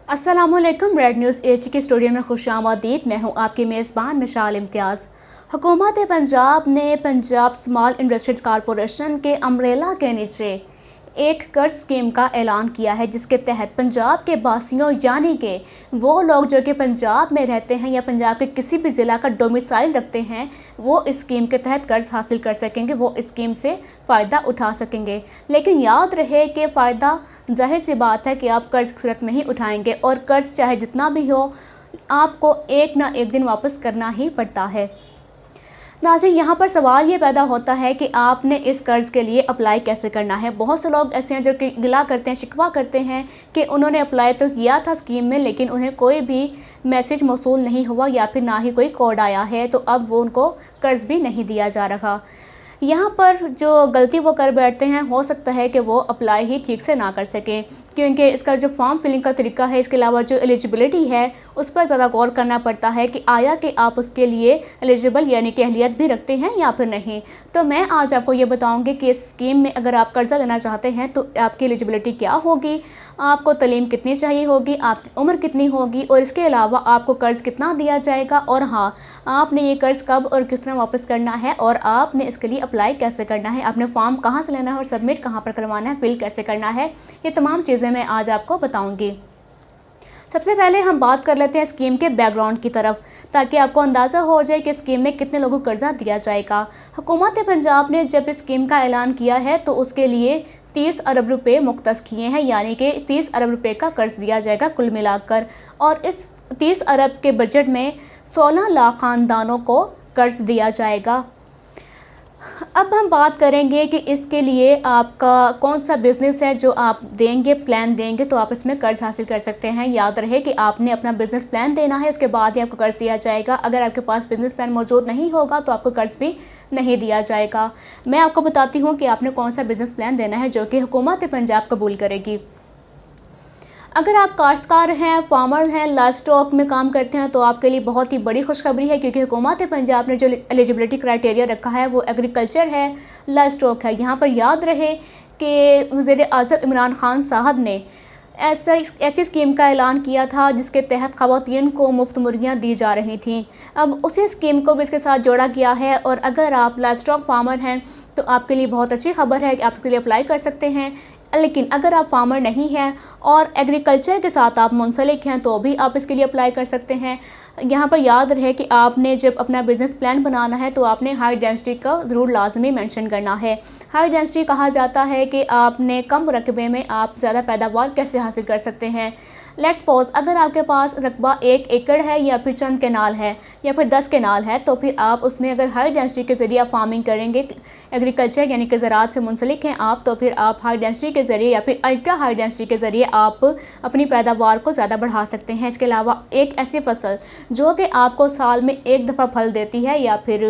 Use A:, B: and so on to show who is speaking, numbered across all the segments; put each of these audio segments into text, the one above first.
A: अस्सलामुअलैकुम। Red news H की studio में खुशामदीद। मैं हूं आपकी मेज़बान मिशाल इम्तियाज़। हुकूमत पंजाब ने पंजाब स्मॉल इंडस्ट्रीज कॉरपोरेशन के अम्ब्रेला के नीचे एक कर्ज स्कीम का ऐलान किया है, जिसके तहत पंजाब के बासियों यानी कि वो लोग जो कि पंजाब में रहते हैं या पंजाब के किसी भी ज़िला का डोमिसाइल रखते हैं, वो इस स्कीम के तहत कर्ज हासिल कर सकेंगे, वो इस स्कीम से फ़ायदा उठा सकेंगे। लेकिन याद रहे कि फ़ायदा जाहिर सी बात है कि आप कर्ज की सूरत में ही उठाएंगे, और कर्ज चाहे जितना भी हो आपको एक ना एक दिन वापस करना ही पड़ता है। नाज़रीन, यहाँ पर सवाल ये पैदा होता है कि आपने इस कर्ज़ के लिए अप्लाई कैसे करना है। बहुत से लोग ऐसे हैं जो कि गिला करते हैं, शिकवा करते हैं कि उन्होंने अप्लाई तो किया था स्कीम में, लेकिन उन्हें कोई भी मैसेज मौसूल नहीं हुआ या फिर ना ही कोई कोड आया है, तो अब वो उनको कर्ज़ भी नहीं दिया जा रहा। यहाँ पर जो गलती वो कर बैठते हैं, हो सकता है कि वो अप्लाई ही ठीक से ना कर सकें, क्योंकि इसका जो फॉर्म फिलिंग का तरीका है, इसके अलावा जो एलिजिबिलिटी है उस पर ज़्यादा गौर करना पड़ता है कि आया कि आप उसके लिए एलिजिबल यानी कि अहलियत भी रखते हैं या फिर नहीं। तो मैं आज आपको ये बताऊंगी कि इस स्कीम में अगर आप कर्ज़ा लेना चाहते हैं तो आपकी एलिजिबिलिटी क्या होगी, आपको तलीम कितनी चाहिए होगी, आपकी उम्र कितनी होगी, और इसके अलावा आपको कर्ज़ कितना दिया जाएगा, और हाँ, आपने ये कर्ज़ कब और किस तरह वापस करना है, और आपने इसके लिए अप्लाई कैसे करना है, आपने फॉर्म कहाँ से लेना है और सबमिट कहाँ पर करवाना है, फिल कैसे करना है, ये तमाम चीज़ें मैं आज आपको बताऊंगी। सबसे पहले हम बात कर लेते हैं स्कीम के बैकग्राउंड की तरफ, ताकि आपको अंदाज़ा हो जाए कि स्कीम में कितने लोगों को कर्जा दिया जाएगा। हुकूमत पंजाब ने जब इस स्कीम का ऐलान किया है तो उसके लिए 30 अरब रुपए मुख्तस किए हैं, यानी कि 30 अरब रुपए का कर्ज दिया जाएगा कुल मिलाकर। और इस 30 अरब के बजट में 16 लाख ख़ानदानों को कर्ज दिया जाएगा। अब हम बात करेंगे कि इसके लिए आपका कौन सा बिज़नेस है जो आप देंगे, प्लान देंगे, तो आप इसमें कर्ज हासिल कर सकते हैं। याद रहे कि आपने अपना बिज़नेस प्लान देना है, उसके बाद ही आपको कर्ज दिया जाएगा। अगर आपके पास बिज़नेस प्लान मौजूद नहीं होगा तो आपको कर्ज भी नहीं दिया जाएगा। मैं आपको बताती हूँ कि आपने कौन सा बिज़नेस प्लान देना है जो कि हुकूमत पंजाब कबूल करेगी। अगर आप काश्तकार हैं, फार्मर हैं, लाइफ स्टॉक में काम करते हैं, तो आपके लिए बहुत ही बड़ी खुशखबरी है, क्योंकि हुकूमत पंजाब ने जो एलिजिबिलिटी क्राइटेरिया रखा है वो एग्रीकल्चर है, लाइफ स्टॉक है। यहाँ पर याद रहे कि वज़ीर आज़म इमरान खान साहब ने ऐसी स्कीम का ऐलान किया था जिसके तहत ख़वातीन को मुफ्त मुर्गियाँ दी जा रही थीं। अब उसी स्कीम को भी इसके साथ जोड़ा गया है, और अगर आप लाइफ स्टॉक फार्मर हैं तो आपके लिए बहुत अच्छी खबर है कि आप इसके लिए अप्लाई कर सकते हैं। लेकिन अगर आप फार्मर नहीं हैं और एग्रीकल्चर के साथ आप मुंसलिक हैं तो भी आप इसके लिए अप्लाई कर सकते हैं। यहाँ पर याद रहे कि आपने जब अपना बिज़नेस प्लान बनाना है तो आपने हाई डेंसिटी का ज़रूर लाजमी मेंशन करना है। हाई डेंसिटी कहा जाता है कि आपने कम रकबे में आप ज़्यादा पैदावार कैसे हासिल कर सकते हैं। लेट्स सपोज अगर आपके पास रकबा 1 एकड़ है या फिर चंद केनाल है या फिर 10 केनाल है, तो फिर आप उसमें अगर हाई डेंसिटी के ज़रिए आप फार्मिंग करेंगे, एग्रीकल्चर यानी कि ज़राअत से मुंसलिक हैं आप, तो फिर आप हाई डेंसिटी के ज़रिए या फिर अल्ट्रा हाई डेंसिटी के ज़रिए आप अपनी पैदावार को ज़्यादा बढ़ा सकते हैं। इसके अलावा एक ऐसी फसल जो कि आपको साल में एक दफ़ा फल देती है या फिर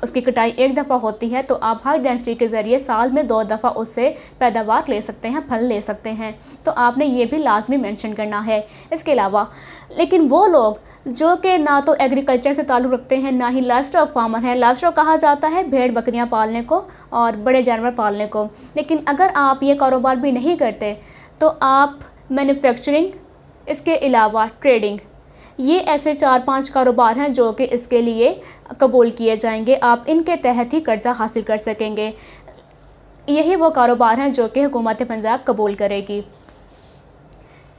A: उसकी कटाई एक दफ़ा होती है, तो आप हाई डेंसिटी के ज़रिए साल में 2 दफ़ा उससे पैदावार ले सकते हैं, फल ले सकते हैं। तो आपने ये भी लाजमी मेंशन करना है। इसके अलावा लेकिन वो लोग जो कि ना तो एग्रीकल्चर से ताल्लुक़ रखते हैं, ना ही लाइफ स्टॉक फार्मर हैं। लाइफ स्टॉक कहा जाता है भेड़ बकरियां पालने को और बड़े जानवर पालने को। लेकिन अगर आप ये कारोबार भी नहीं करते तो आप मैन्युफैक्चरिंग, इसके अलावा ट्रेडिंग, ये ऐसे 4-5 कारोबार हैं जो कि इसके लिए कबूल किए जाएंगे। आप इनके तहत ही कर्जा हासिल कर सकेंगे। यही वो कारोबार हैं जो कि हुकूमत पंजाब कबूल करेगी।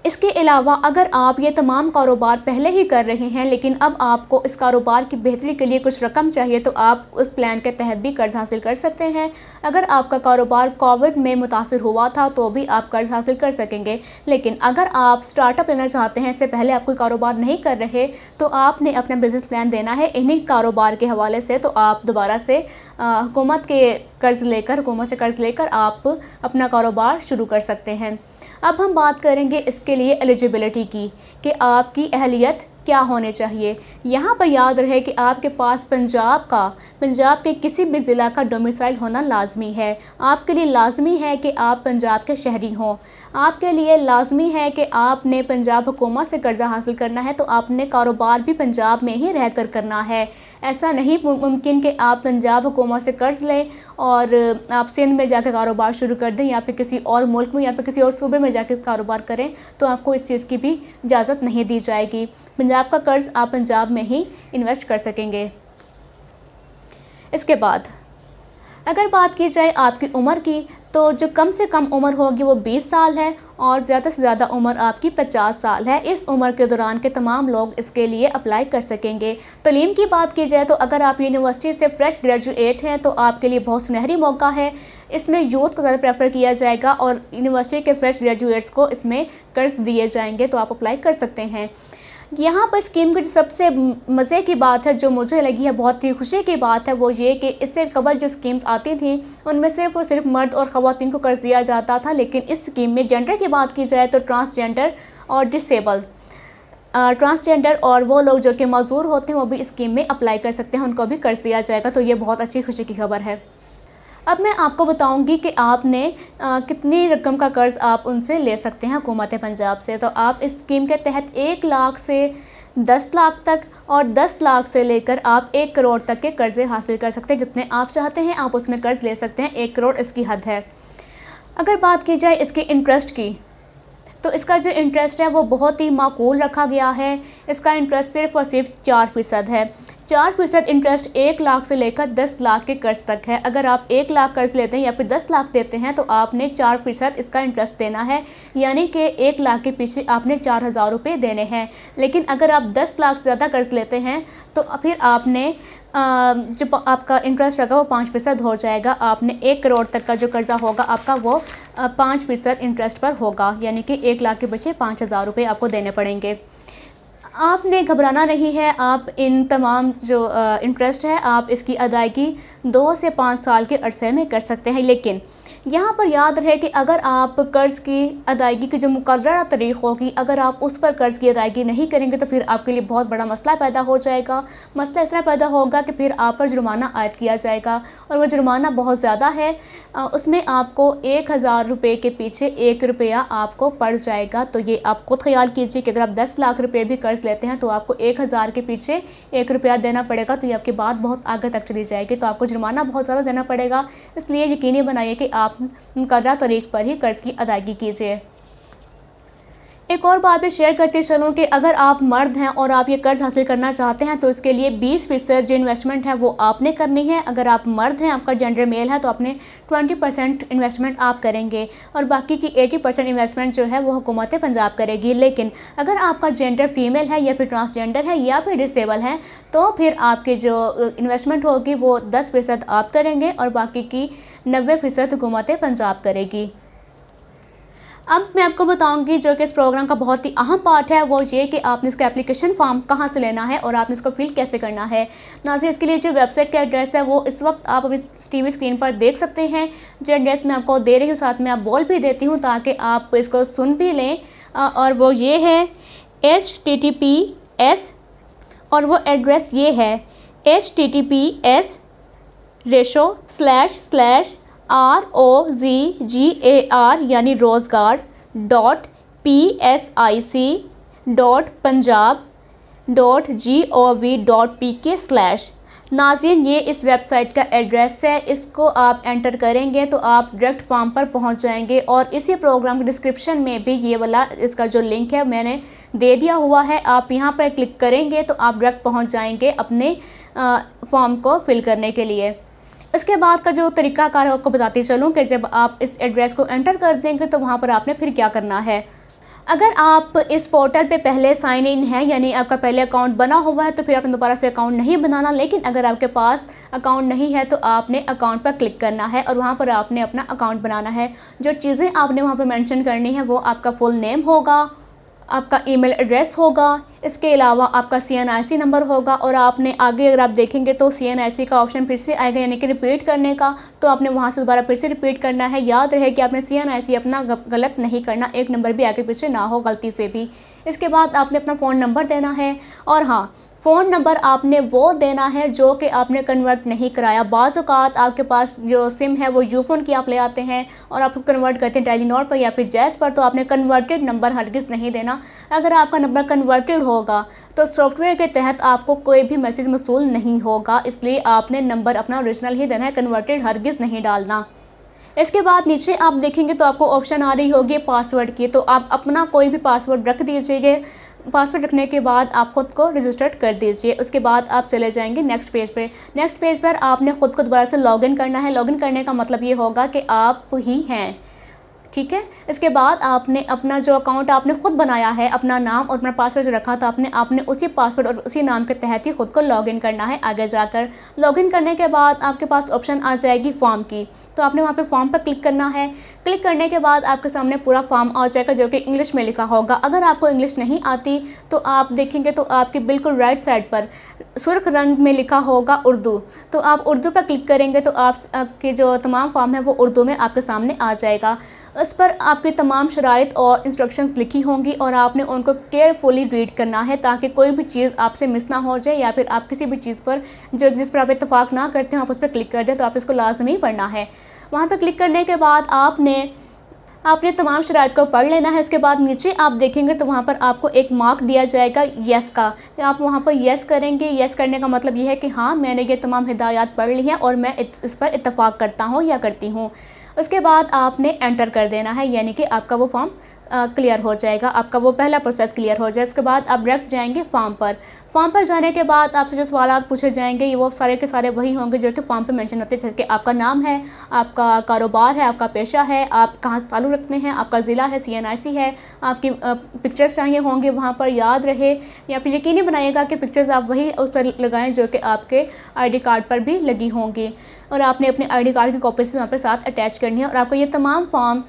A: इसके अलावा अगर आप ये तमाम कारोबार पहले ही कर रहे हैं लेकिन अब आपको इस कारोबार की बेहतरी के लिए कुछ रकम चाहिए, तो आप उस प्लान के तहत भी कर्ज हासिल कर सकते हैं। अगर आपका कारोबार कोविड में मुतासिर हुआ था तो भी आप कर्ज हासिल कर सकेंगे। लेकिन अगर आप स्टार्टअप लेना चाहते हैं, इससे पहले आप कोई कारोबार नहीं कर रहे, तो आपने अपना बिज़नेस प्लान देना है इन्हीं कारोबार के हवाले से। तो आप दोबारा से हुकूमत से कर्ज़ लेकर आप अपना कारोबार शुरू कर सकते हैं। अब हम बात करेंगे इसके लिए एलिजिबिलिटी की, कि आपकी अहलियत क्या होने चाहिए। यहाँ पर याद रहे कि आपके पास पंजाब के किसी भी ज़िला का डोमिसाइल होना लाजमी है। आपके लिए लाजमी है कि आप पंजाब के शहरी हों। आपके लिए लाजमी है कि आपने पंजाब हुकूमत से कर्ज़ा हासिल करना है तो आपने कारोबार भी पंजाब में ही रहकर करना है। ऐसा नहीं मुमकिन कि आप पंजाब हुकूमत से कर्ज़ लें और आप सिंध में जाकर कारोबार शुरू कर दें या फिर किसी और मुल्क में या फिर किसी और सूबे में जाकर कारोबार करें, तो आपको इस चीज़ की भी इजाज़त नहीं दी जाएगी। पंजाब का कर्ज़ आप पंजाब में ही इन्वेस्ट कर सकेंगे। इसके बाद अगर बात की जाए आपकी उम्र की, तो जो कम से कम उम्र होगी वो 20 साल है और ज़्यादा से ज़्यादा उम्र आपकी 50 साल है। इस उम्र के दौरान के तमाम लोग इसके लिए अप्लाई कर सकेंगे। तलीम की बात की जाए तो अगर आप यूनिवर्सिटी से फ्रेश ग्रेजुएट हैं तो आपके लिए बहुत सुनहरी मौका है। इसमें यूथ को ज़्यादा प्रेफर किया जाएगा और यूनिवर्सिटी के फ्रेश ग्रेजुएट्स को इसमें कर्ज दिए जाएंगे, तो आप अप्लाई कर सकते हैं। यहाँ पर स्कीम की जो सबसे मज़े की बात है, जो मुझे लगी है बहुत ही खुशी की बात है, वो ये कि इससे कबल जो स्कीम्स आती थी उनमें सिर्फ और सिर्फ मर्द और ख़वातीन को कर्ज दिया जाता था, लेकिन इस स्कीम में जेंडर की बात की जाए तो ट्रांसजेंडर और डिसेबल ट्रांसजेंडर और वो लोग जो कि मजदूर होते हैं वो भी इस स्कीम में अप्लाई कर सकते हैं, उनको भी कर्ज दिया जाएगा। तो ये बहुत अच्छी खुशी की खबर है। अब मैं आपको बताऊंगी कि आपने कितनी रकम का कर्ज़ आप उनसे ले सकते हैं हुकूमत पंजाब से। तो आप इस स्कीम के तहत 1 लाख से 10 लाख तक और 10 लाख से लेकर आप 1 करोड़ तक के कर्ज़े हासिल कर सकते हैं। जितने आप चाहते हैं आप उसमें कर्ज़ ले सकते हैं। 1 करोड़ इसकी हद है। अगर बात की जाए इसके इंटरेस्ट की, तो इसका जो इंटरेस्ट है वो बहुत ही माकूल रखा गया है। इसका इंटरेस्ट सिर्फ और सिर्फ 4% है। 4% इंटरेस्ट 1 लाख से लेकर 10 लाख के कर्ज तक है। अगर आप 1 लाख कर्ज लेते हैं या फिर 10 लाख देते हैं तो आपने 4% इसका इंटरेस्ट देना है, यानी कि 1 लाख के पीछे आपने 4,000 रुपये देने हैं। लेकिन अगर आप 10 लाख से ज़्यादा कर्ज लेते हैं तो फिर आपने जो आपका इंटरेस्ट लगा वो 5% हो जाएगा। आपने 1 करोड़ तक का जो कर्ज़ा होगा आपका वो 5% इंटरेस्ट पर होगा, यानी कि 1 लाख के बचे 5,000 रुपये आपको देने पड़ेंगे। आपने घबराना नहीं है। आप इन तमाम जो इंटरेस्ट है आप इसकी अदायगी 2 से 5 साल के अरसे में कर सकते हैं। लेकिन यहाँ पर याद रहे कि अगर आप कर्ज़ की अदायगी की जो मुकर्ररा तारीख़ होगी, अगर आप उस पर कर्ज़ की अदायगी नहीं करेंगे तो फिर आपके लिए बहुत बड़ा मसला पैदा हो जाएगा। मसला इस तरह पैदा होगा कि फिर आप पर जुर्माना आयद किया जाएगा और वह जुर्माना बहुत ज़्यादा है। उसमें आपको 1,000 रुपये के पीछे 1 रुपया आपको पड़ जाएगा। तो ये आप खुद ख्याल कीजिए कि अगर आप 10 लाख रुपये भी कर्ज़ लेते हैं तो आपको 1,000 के पीछे 1 रुपया देना पड़ेगा। तो ये आपकी बात बहुत आगे तक चली जाएगी, तो आपको जुर्माना बहुत ज़्यादा देना पड़ेगा। इसलिए यकीनी बनाइए कि आप मुकर्रर तारीख पर ही कर्ज़ की अदायगी कीजिए। एक और बात भी शेयर करते चलूँ कि अगर आप मर्द हैं और आप ये कर्ज़ हासिल करना चाहते हैं तो इसके लिए 20% जो इन्वेस्टमेंट है वो आपने करनी है। अगर आप मर्द हैं, आपका जेंडर मेल है, तो आपने 20% इन्वेस्टमेंट आप करेंगे और बाकी की 80% इन्वेस्टमेंट जो है वो हुकूमत पंजाब करेगी। लेकिन अगर आपका जेंडर फीमेल है या फिर ट्रांसजेंडर है या फिर डिसेबल है तो फिर आपकी जो इन्वेस्टमेंट होगी वो 10% आप करेंगे और बाकी की 90% हुकूमत पंजाब करेगी। अब मैं आपको बताऊंगी जो कि इस प्रोग्राम का बहुत ही अहम पार्ट है, वो ये कि आपने इसका एप्लीकेशन फॉर्म कहाँ से लेना है और आपने इसको फिल कैसे करना है। नाज़रीन, इसके लिए जो वेबसाइट का एड्रेस है वो इस वक्त आप अभी टीवी स्क्रीन पर देख सकते हैं। जो एड्रेस मैं आपको दे रही हूँ साथ में आप बोल भी देती हूँ ताकि आप इसको सुन भी लें, और वो ये है HTTPS, और वो एड्रेस ये है https://ROZGAR यानी rozgar.PSIC.punjab.gov.pk/। नाज़रीन, ये इस वेबसाइट का एड्रेस है। इसको आप एंटर करेंगे तो आप डायरेक्ट फॉर्म पर पहुंच जाएंगे और इसी प्रोग्राम के डिस्क्रिप्शन में भी ये वाला इसका जो लिंक है मैंने दे दिया हुआ है। आप यहां पर क्लिक करेंगे तो आप डायरेक्ट पहुंच जाएंगे अपने फॉर्म को फिल करने के लिए। इसके बाद का जो तरीक़ाकार है आपको बताती चलूँ कि जब आप इस एड्रेस को एंटर कर देंगे तो वहाँ पर आपने फिर क्या करना है। अगर आप इस पोर्टल पे पहले साइन इन है, यानी आपका पहले अकाउंट बना हुआ है, तो फिर आपने दोबारा से अकाउंट नहीं बनाना। लेकिन अगर आपके पास अकाउंट नहीं है तो आपने अकाउंट पर क्लिक करना है और वहाँ पर आपने अपना अकाउंट बनाना है। जो चीज़ें आपने वहाँ पर मेंशन करनी है वो आपका फुल नेम होगा, आपका ईमेल एड्रेस होगा, इसके अलावा आपका CNIC नंबर होगा और आपने आगे अगर आप देखेंगे तो CNIC का ऑप्शन फिर से आएगा, यानी कि रिपीट करने का। तो आपने वहाँ से दोबारा फिर से रिपीट करना है। याद रहे कि आपने CNIC अपना गलत नहीं करना, एक नंबर भी आगे पीछे ना हो गलती से भी। इसके बाद आपने अपना फ़ोन नंबर देना है और हाँ, फ़ोन नंबर आपने वो देना है जो कि आपने कन्वर्ट नहीं कराया। बाज़ औक़ात आपके पास जो सिम है वो यूफ़ोन की आप ले आते हैं और आप कन्वर्ट करते हैं टेलीनॉर पर या फिर जैज़ पर, तो आपने कन्वर्टेड नंबर हरगिज़ नहीं देना। अगर आपका नंबर कन्वर्टेड होगा तो सॉफ्टवेयर के तहत आपको कोई भी मैसेज मौसूल नहीं होगा, इसलिए आपने नंबर अपना ओरिजिनल ही देना है, कन्वर्टेड हरगिज़ नहीं डालना। इसके बाद नीचे आप देखेंगे तो आपको ऑप्शन आ रही होगी पासवर्ड की, तो आप अपना कोई भी पासवर्ड रख दीजिए। पासवर्ड रखने के बाद आप ख़ुद को रजिस्टर्ड कर दीजिए। उसके बाद आप चले जाएंगे नेक्स्ट पेज पे। नेक्स्ट पेज पर आपने ख़ुद को दोबारा से लॉगिन करना है। लॉगिन करने का मतलब ये होगा कि आप ही हैं, ठीक है। इसके बाद आपने अपना जो अकाउंट आपने ख़ुद बनाया है, अपना नाम और अपना पासवर्ड जो रखा था आपने उसी पासवर्ड और उसी नाम के तहत ही ख़ुद को लॉगिन करना है। आगे जाकर लॉगिन करने के बाद आपके पास ऑप्शन आ जाएगी फॉर्म की, तो आपने वहाँ पे फॉर्म पर क्लिक करना है। क्लिक करने के बाद आपके सामने पूरा फॉर्म आ जाएगा जो कि इंग्लिश में लिखा होगा। अगर आपको इंग्लिश नहीं आती तो आप देखेंगे तो आपके बिल्कुल राइट साइड पर सुर्ख रंग में लिखा होगा उर्दू, तो आप उर्दू पर क्लिक करेंगे तो आपके जो तमाम फॉर्म है वो उर्दू में आपके सामने आ जाएगा। उस पर आपकी तमाम शराइत और इंस्ट्रक्शंस लिखी होंगी और आपने उनको केयरफुली रीड करना है ताकि कोई भी चीज़ आपसे मिस ना हो जाए, या फिर आप किसी भी चीज़ पर जिस पर आप इत्तेफाक ना करते हैं आप उस पर क्लिक कर दें, तो आप इसको लाजमी पढ़ना है। वहाँ पर क्लिक करने के बाद आपने तमाम शराइत को पढ़ लेना है। इसके बाद नीचे आप देखेंगे तो वहाँ पर आपको एक मार्क दिया जाएगा येस का, आप वहाँ पर येस करेंगे। येस करने का मतलब ये है कि हाँ, मैंने ये तमाम हिदायत पढ़ ली हैं और मैं इस पर इत्तेफाक करता हूँ या करती हूँ। उसके बाद आपने एंटर कर देना है, यानी कि आपका वो फॉर्म क्लियर हो जाएगा, आपका वो पहला प्रोसेस क्लियर हो जाए। उसके बाद आप डायरेक्ट जाएंगे फॉर्म पर। फॉर्म पर जाने के बाद आपसे जो सवाल पूछे जाएंगे ये वो सारे के सारे वही होंगे जो कि फॉर्म पे मेंशन होते हैं, जैसे कि आपका नाम है, आपका कारोबार है, आपका पेशा है, आप कहाँ से ताल्लुक़ रखते हैं, आपका ज़िला है, CNIC है, आपकी पिक्चर्स चाहिए होंगे वहाँ पर, याद रहे या फिर यकीनी बनाइएगा कि पिक्चर्स आप वही उस पर लगाएँ जो कि आपके ID कार्ड पर भी लगी होंगी, और आपने अपने ID कार्ड की कॉपीज़ भी वहाँ पर साथ अटैच करनी है। और आपको ये तमाम फॉर्म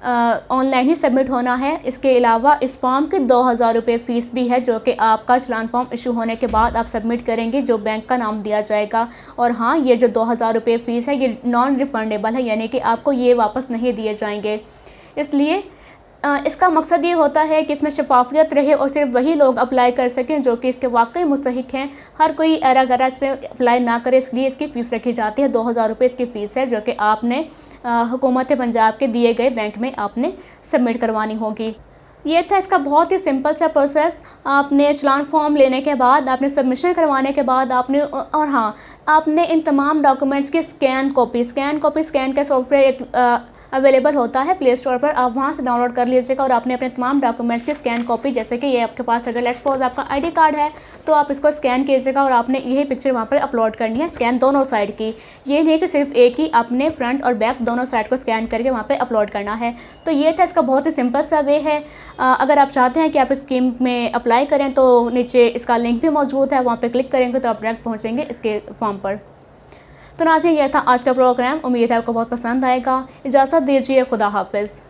A: ऑनलाइन ही सबमिट होना है। इसके अलावा इस फॉर्म की 2000 रुपये फ़ीस भी है जो कि आपका चलान फॉर्म इशू होने के बाद आप सबमिट करेंगे, जो बैंक का नाम दिया जाएगा। और हाँ, ये जो 2000 रुपये फ़ीस है ये नॉन रिफंडेबल है, यानी कि आपको ये वापस नहीं दिए जाएंगे। इसलिए इसका मकसद ये होता है कि इसमें शफाफियत रहे और सिर्फ वही लोग अप्लाई कर सकें जो कि इसके वाकई मुस्तहिक हैं। हर कोई एरा गरा इस पर अप्लाई ना करे, इसलिए इसकी फ़ीस रखी जाती है। 2000 रुपये इसकी फ़ीस है जो कि आपने हुकूमत पंजाब के दिए गए बैंक में आपने सबमिट करवानी होगी। ये था इसका बहुत ही सिंपल सा प्रोसेस। आपने चलान फॉर्म लेने के बाद, आपने सबमिशन करवाने के बाद आपने इन तमाम डॉक्यूमेंट्स की स्कैन का सॉफ्टवेयर एक अवेलेबल होता है प्ले स्टोर पर, आप वहाँ से डाउनलोड कर लीजिएगा और आपने अपने तमाम डॉक्यूमेंट्स की स्कैन कॉपी, जैसे कि ये आपके पास अगर लेट्स सपोज आपका ID कार्ड है तो आप इसको स्कैन कीजिएगा और आपने यही पिक्चर वहाँ पर अपलोड करनी है, स्कैन दोनों साइड की। ये नहीं कि सिर्फ एक ही, अपने फ्रंट और बैक दोनों साइड को स्कैन करके वहाँ पर अपलोड करना है। तो ये था इसका बहुत ही सिंपल सा वे है। अगर आप चाहते हैं कि आप इस स्कीम में अप्लाई करें तो नीचे इसका लिंक भी मौजूद है, वहाँ पर क्लिक करेंगे तो आप डायरेक्ट पहुँचेंगे इसके फॉर्म पर। तो नाज़रीन, यह था आज का प्रोग्राम, उम्मीद है आपको बहुत पसंद आएगा। इजाज़त दीजिए, खुदा हाफिज़।